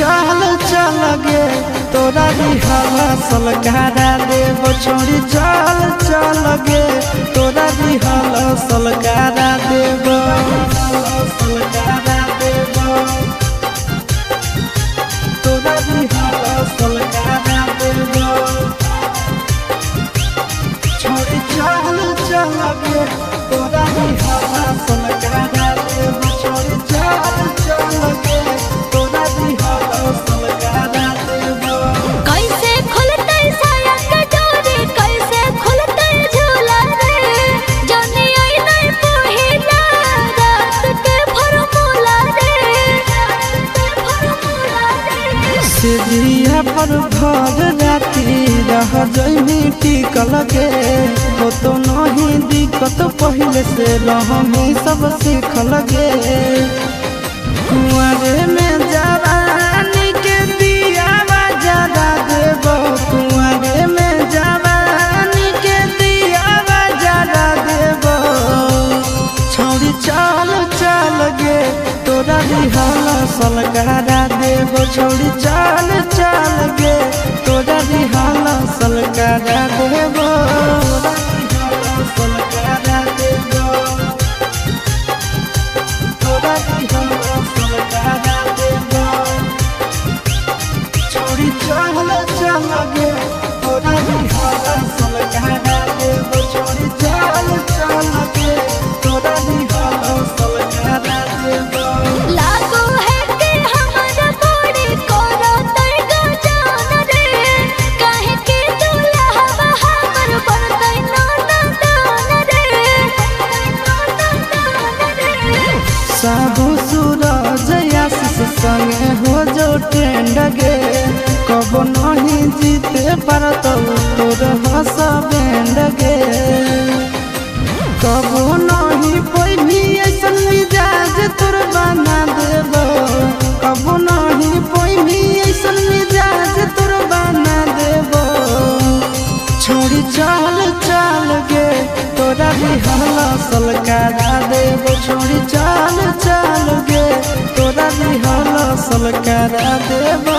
चल चल गे तोरा रिहाला सलकारा देव छोड़ी चल चल गे तोरा रिहाला सलकारा देव सलकारा देव तोरा रिहाला सलकारा देव छोड़ी चल चल गे तोरा रिहाला सलकारा देव छोड़ी चल चल गे तोरा रिहाला सलकारा देव। कैसे खुलते साया के डोरी कैसे खुलते झूला रे जाने आई नहीं पहिला रात के फॉर्मूला रे सिरिया पर भर राती रह जइनी टिकल गे हो तो नहीं दिक्कत पहले से रहमी सब सीखल गे कुंवारे में जवानी के दिया जला देव कुंवारे में जवानी के दिया जला देव छोड़ी चल चल गे तोरा रिहाला सलकारा देव छोड़ी चल चल गे तोरा रिहाला सलकारा देव सलकारा देव तोरा रिहाला सलकारा देव छोड़ी चल चल गे तोरा रिहाला सलकारा देव छोड़ी चल चल गे तोरा रिहाला सलकारा देव। लागो है कि हमारा बॉडी कोरा तय जान रे काहे के दूल्हा हमर बनतै नाना दान रे साबु सूरज आशीष संगे हो जो ट्रेंड गे कब नहीं जीते पारत तोर हस बैंड गे कब नहीं पैनी ऐसन मिजाज तोर बना देव कब नहीं पैनी ऐसन मिजाज तोर बना देव छोड़ी चल चल गे तोरा रिहाला सलकारा देव छोड़ी चल चल गे तोरा रिहाला सलकारा देव।